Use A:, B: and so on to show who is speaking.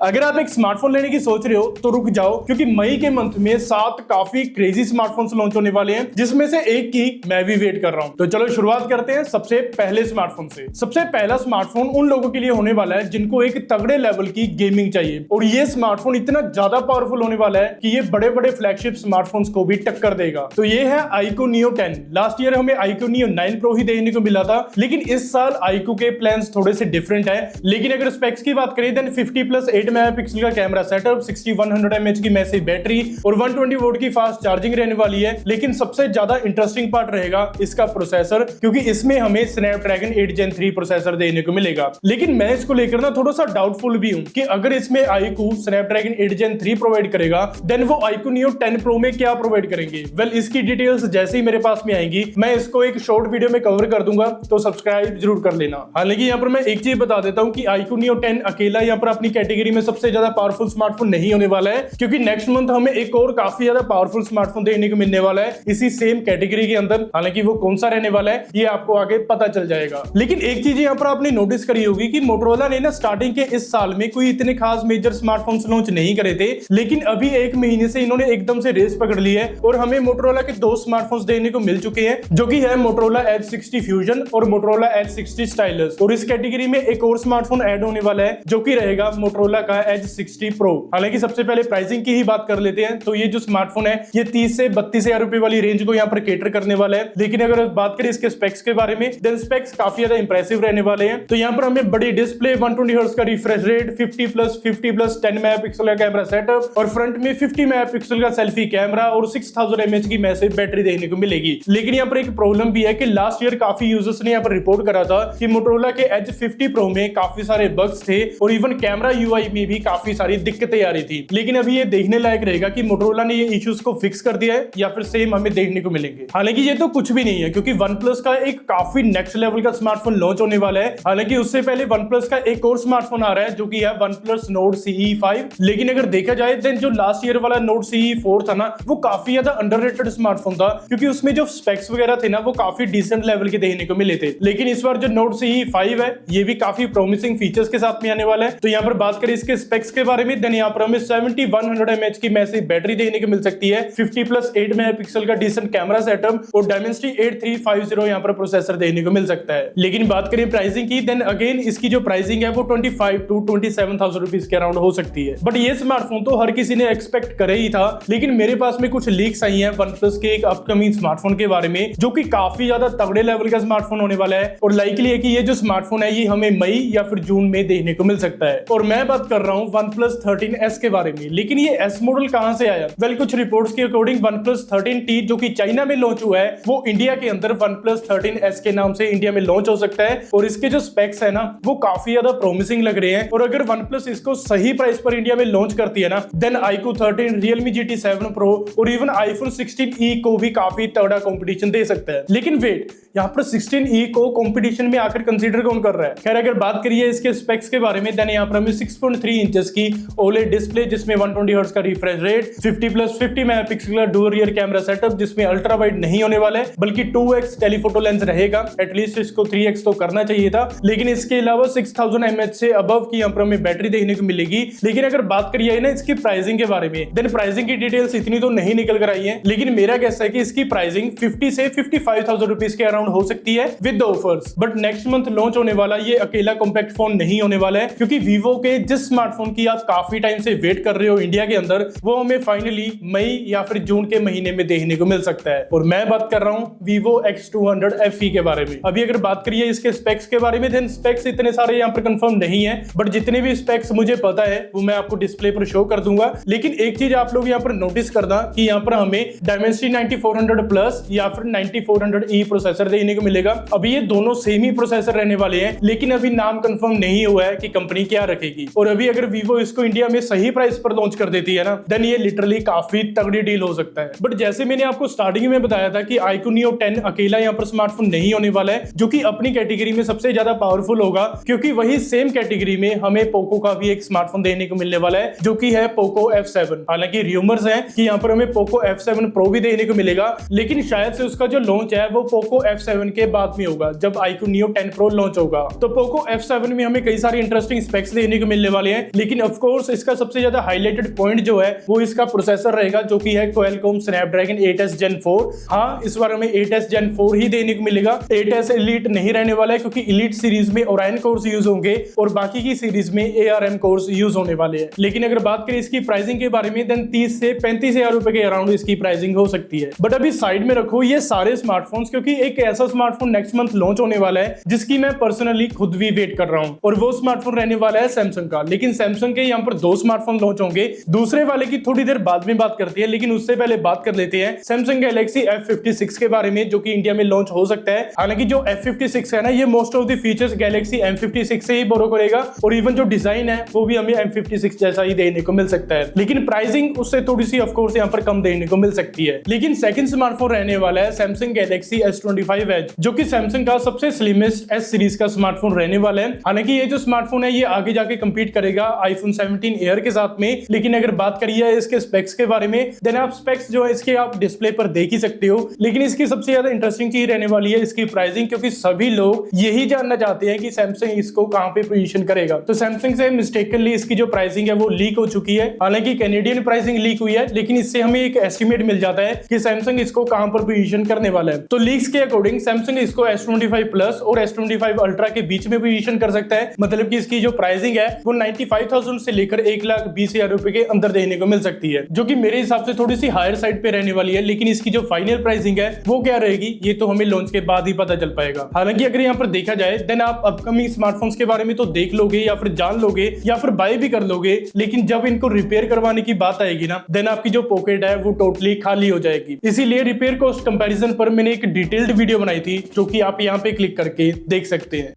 A: अगर आप एक स्मार्टफोन लेने की सोच रहे हो तो रुक जाओ, क्योंकि मई के मंथ में 7 काफी क्रेजी स्मार्टफोन्स लॉन्च होने वाले हैं, जिसमें से एक की मैं भी वेट कर रहा हूं। तो चलो शुरुआत करते हैं सबसे पहले स्मार्टफोन से। सबसे पहला स्मार्टफोन उन लोगों के लिए होने वाला है जिनको एक तगड़े लेवल की गेमिंग चाहिए, और ये स्मार्टफोन इतना ज्यादा पावरफुल होने वाला है कि ये बड़े बड़े फ्लैगशिप स्मार्टफोन्स को भी टक्कर देगा। तो ये है iQOO Neo 10। लास्ट ईयर हमें iQOO Neo 9 Pro ही देखने को मिला था, लेकिन इस साल iQOO के प्लान्स थोड़े से डिफरेंट है। लेकिन अगर स्पेक्स की बात करें देन 50+8 मेगापिक्सल का कैमरा सेटअप, 6100 mAh की मैसिव बैटरी और 120 वोल्ट की फास्ट चार्जिंग रहने वाली है। लेकिन सबसे ज्यादा इंटरेस्टिंग पार्ट रहेगा इसका प्रोसेसर, क्योंकि इसमें हमें स्नैपड्रैगन 8 Gen 3 प्रोसेसर देने को मिलेगा। लेकिन मैं इसको लेकर ना थोड़ा सा डाउटफुल भी हूं कि अगर इसमें iQOO स्नैपड्रैगन 8 Gen 3 प्रोवाइड करेगा देन वो iQOO Neo 10 Pro में क्या प्रोवाइड करेंगे। वेल, इसकी डिटेल्स जैसे ही मेरे पास में आएंगी मैं इसको एक शॉर्ट वीडियो में कवर कर दूंगा, तो सब्सक्राइब जरूर कर लेना। हालांकि यहाँ पर मैं एक चीज बता देता हूँ कि iQOO Neo 10 अकेला यहाँ पर अपनी कैटेगरी में सबसे ज्यादा पावरफुल स्मार्टफोन नहीं होने वाला है, क्योंकि नेक्स्ट मंथ हमें एक और काफी ज्यादा पावरफुल स्मार्टफोन देखने को मिलने वाला है इसी सेम कैटेगरी के अंदर। हालांकि वो कौन सा रहने वाला है ये आपको आगे पता चल जाएगा। लेकिन एक चीज यहाँ पर आपने नोटिस करी होगी कि मोटोरोला ने ना स्टार्टिंग के इस साल में कोई इतने खास मेजर स्मार्टफोन्स लॉन्च नहीं करे थे, लेकिन अभी एक महीने से इन्होंने एकदम से रेस पकड़ ली है और हमें मोटोरोला के 2 स्मार्टफोन्स देखने को मिल चुके हैं, जो कि है मोटोरोला Edge 60 फ्यूजन और मोटोरोला Edge 60 स्टाइलस। और इस कैटेगरी में एक और स्मार्टफोन ऐड होने वाला है जो कि रहेगा मोटोरोला का Edge 60 Pro। हालांकि सबसे पहले प्राइसिंग की ही बात कर लेते हैं, तो ये जो स्मार्टफोन है ये 30 से 32 हजार रुपए वाली रेंज को यहाँ पर केटर करने वाला है। लेकिन अगर बात करें इसके स्पेक्स के बारे में देन स्पेक्स काफी ज्यादा इंप्रेसिव रहने वाले हैं। तो यहाँ पर हमें बड़ी डिस्प्ले, 120 हर्ट्ज का रिफ्रेश रेट, 50+10 मेगापिक्सल का कैमरा सेटअप और फ्रंट में 50 मेगापिक्सल का सेल्फी कैमरा और 6000 mAh की मैसिव बैटरी देखने को मिलेगी। लेकिन यहाँ पर एक प्रॉब्लम भी है कि लास्ट ईयर काफी यूजर्स ने यहाँ पर रिपोर्ट करा था कि मोटोरोला के Edge 50 Pro में काफी सारे बग्स थे और इवन कैमरा UI में भी काफी सारी दिक्कतें आ रही थी। लेकिन अभी ये देखने लायक रहेगा कि मोटोरोला ने ये इश्यूज को फिक्स कर दिया है या फिर सेम हमें देखने को मिलेंगे। हालांकि ये तो कुछ भी नहीं है, क्योंकि OnePlus का एक काफी नेक्स्ट लेवल का स्मार्टफोन लॉन्च होने वाला है। हालांकि उससे पहले OnePlus का एक और स्मार्टफोन आ रहा है जो कि है OnePlus Nord CE 5। लेकिन अगर देखा जाए देन जो लास्ट ईयर वाला Nord CE 4 था ना वो काफी ज्यादा अंडररेटेड स्मार्टफोन था, क्योंकि उसमें जो स्पेक्स वगैरह थे ना वो काफी डिसेंट लेवल के देखने को मिले थे। लेकिन इस बार जो Nord CE 5 है ये भी काफी प्रॉमिसिंग फीचर्स के साथ में आने वाला है। तो यहाँ पर बात करें इसके स्पेक्स के बारे में देन यहाँ पर हमें 7100 mAh की मैसिव बैटरी देखने को मिल सकती है, 50+8 मेगापिक्सल का डिसेंट कैमरा सेटअप और Dimensity 8350 यहाँ पर प्रोसेसर देखने को मिल सकता है। लेकिन बात करें प्राइसिंग की देन अगेन इसकी जो प्राइसिंग है वो 25 to 27,000 रुपीज के अराउंड हो सकती है। बट ये स्मार्टफोन तो हर किसी ने एक्सपेक्ट करे ही था, लेकिन मेरे पास में कुछ लीक्स आई हैं OnePlus के एक अपकमिंग स्मार्टफोन के बारे में जो कि काफी ज्यादा तगड़े लेवल का स्मार्टफोन होने वाला है, और लाइकली है कि ये जो स्मार्टफोन है ये हमें मई या फिर जून में देखने को मिल सकता है। और मैं बात कर रहा हूँ OnePlus 13S के बारे में। लेकिन ये S मॉडल कहां से आया? वेल, कुछ रिपोर्ट्स के अकॉर्डिंग OnePlus 13T जो कि चाइना में लॉन्च हुआ है वो इंडिया के अंदर OnePlus 13S के नाम से इंडिया में लॉन्च हो सकता है, और इसके जो स्पेक्स है ना वो काफी ज्यादा प्रॉमिसिंग लग रहे हैं। और अगर OnePlus इसको सही प्राइस पर इंडिया में लॉन्च करती है ना then iQOO 13, Realme GT 7 Pro और इवन iPhone 16e को भी काफी तगड़ा कंपटीशन दे सकता है। लेकिन वेट, यहाँ पर 16e को कंपटीशन में आकर कंसीडर कौन कर रहा है? खैर, अगर बात करिए इसके स्पेक्स के बारे में देन यहाँ पर हमें 6.3 इंचेस की OLED डिस्प्ले जिसमें 120 हर्ट्ज का रिफ्रेश रेट, 50+50 मेगापिक्सल का डुअल रियर कैमरा सेटअप जिसमें अल्ट्रा वाइड नहीं होने वाला है बल्कि 2x टेलीफोटो लेंस रहेगा। एटलीस्ट इसको 3x तो करना चाहिए था। लेकिन इसके अलावा 6000 mAh से अबव की यहाँ पर हमें बैटरी देखने को मिलेगी। लेकिन अगर बात करिए ना इसकी प्राइसिंग के बारे में देन प्राइसिंग की डिटेल्स इतनी तो नहीं निकल कर आई है, लेकिन मेरा गैस है कि इसकी प्राइसिंग 50 से 55,000 रुपीज के अराउंड हो सकती है with offers. But next month launch होने वाला ये अकेला कॉम्पैक्ट फोन नहीं होने वाला है, क्योंकि Vivo के जिस स्मार्टफोन की आप काफी टाइम से वेट कर रहे हो इंडिया के अंदर वो हमें फाइनली मई या फिर जून के महीने में देखने को मिल सकता है। और मैं बात कर रहा हूँ Vivo X200 FE के बारे में। अभी अगर बात करिए इसके स्पेक्स के बारे में देन स्पेक्स इतने सारे यहाँ पर कंफर्म नहीं है, बट जितने भी स्पेक्स मुझे पता है वो मैं आपको डिस्प्ले पर शो कर दूंगा। लेकिन एक चीज आप लोग यहाँ पर नोटिस करना कि यहाँ पर हमें Dimensity 9400 प्लस या फिर 9400E प्रोसेसर देखने को मिलेगा। अभी ये दोनों सेम ही प्रोसेसर रहने वाले हैं, लेकिन अभी नाम कंफर्म नहीं हुआ है कि कंपनी क्या रखेगी। और अभी अगर Vivo इसको इंडिया में सही प्राइस पर लॉन्च कर देती है ना देन ये लिटरली काफी तगड़ी डील हो सकता है। बट जैसे मैंने आपको स्टार्टिंग में बताया था कि iQOO Neo 10 अकेला यहाँ पर स्मार्टफोन नहीं होने वाला है जो कि अपनी कैटेगरी में सबसे ज्यादा पावरफुल होगा, क्योंकि वही सेम कैटेगरी में हमें पोको का भी एक स्मार्टफोन देखने को मिलने वाला है जो कि है पोको F7। हालांकि रूमर्स हैं कि यहाँ पर हमें पोको F7 Pro भी देखने को मिलेगा, लेकिन शायद से उसका जो लॉन्च है वो पोको F7 के बाद में होगा जब iQOO Neo 10 Pro लॉन्च होगा। तो पोको F7 में हमें कई सारी इंटरेस्टिंग स्पेक्स देखने को मिलने वाले हैं, लेकिन ऑफ कोर्स इसका सबसे ज्यादा हाईलाइटेड पॉइंट जो है वो इसका प्रोसेसर रहेगा, जो कि है Qualcomm Snapdragon 8s Gen 4। हाँ, इस बार हमें 8s Gen 4 ही देने को मिलेगा, 8s Elite नहीं रहने वाला है, क्योंकि Elite सीरीज में Orion कोर्स यूज होंगे और बाकी की सीरीज में ARM कोर्स यूज होने वाले हैं। लेकिन अगर बात करें इसकी प्राइसिंग के बारे में, देन 30 से 35 हजार रुपए के अराउंड इसकी प्राइसिंग हो सकती है। बट अभी साइड में रखो ये सारे स्मार्टफोन्स, क्योंकि एक ऐसा स्मार्टफोन नेक्स्ट मंथ लॉन्च होने वाला है जिसकी मैं पर्सनली खुद भी वेट कर रहा हूं, और वो स्मार्टफोन रहने वाला है सैमसंग का। लेकिन सैमसंग के यहाँ पर 2 स्मार्टफोन लॉन्च होंगे, दूसरे वाले की थोड़ी देर बाद में बात करते हैं, लेकिन उससे पहले बात कर लेते हैं सैमसंग गैलेक्सी F56 के बारे में, जो कि इंडिया में लॉन्च हो सकता है। हालांकि जो F56 है ना, ये most of the features Galaxy M56 से ही बोरो करेगा, और इवन जो डिजाइन है वो भी हमें M56 जैसा ही देने को मिल सकता है, लेकिन प्राइसिंग उससे थोड़ी सी ऑफकोर्स यहाँ पर कम देने को मिल सकती है। लेकिन सेकंड स्मार्टफोन रहने वाला है सैमसंग गैलेक्सी S25 Edge, जो कि सैमसंग का सबसे स्लिमेस्ट S सीरीज का स्मार्टफोन रहने वाला है। हालांकि ये जो स्मार्टफोन है ये आगे जाके कंपीट करेगा आईफोन 17 एयर के साथ में, लेकिन अगर बात करिए इसके स्पेक्स के बारे में, देन आप स्पेक्स जो है इसके आप डिस्प्ले पर देख ही सकते हो। लेकिन इसकी सबसे ज्यादा इंटरेस्टिंग चीज रहने वाली है इसकी प्राइसिंग, क्योंकि सभी लोग यही जानना चाहते हैं कि सैमसंग इसको कहां पे पोजीशन करेगा। तो सैमसंग से मिस्टेकनली इसकी जो प्राइसिंग है वो लीक हो चुकी है। हालांकि कैनेडियन प्राइसिंग लीक हुई है, लेकिन इससे हमें एक एस्टिमेट मिल जाता है कि सैमसंग इसको कहां पर पोजीशन करने वाला है। तो लीक्स के अकॉर्डिंग सैमसंग इसको S25 प्लस और S25 अल्ट्रा के बीच में पोजीशन कर सकता है। मतलब कि इसकी जो प्राइसिंग है वो 95,000 से लेकर 1,20,000 रुपए के अंदर देने को मिल सकती है, जो कि मेरे हिसाब से थोड़ी सी हायर साइड पे रहने वाली है। लेकिन इसकी जो फाइनल प्राइसिंग है वो क्या रहेगी ये तो हमें लॉन्च के बाद ही पता चल पाएगा। हालांकि अगर यहाँ पर देखा जाए देन आप अपकमिंग स्मार्टफोन्स के बारे में तो देख लोगे या फिर जान लोगे या फिर बाय भी कर लोगे, लेकिन जब इनको रिपेयर करवाने की बात आएगी ना, देन आपकी जो पॉकेट है वो टोटली खाली हो जाएगी। इसीलिए रिपेयर कॉस्ट कंपैरिजन पर मैंने एक डिटेल्ड वीडियो बनाई थी, जो कि आप यहाँ पे क्लिक करके देख सकते हैं।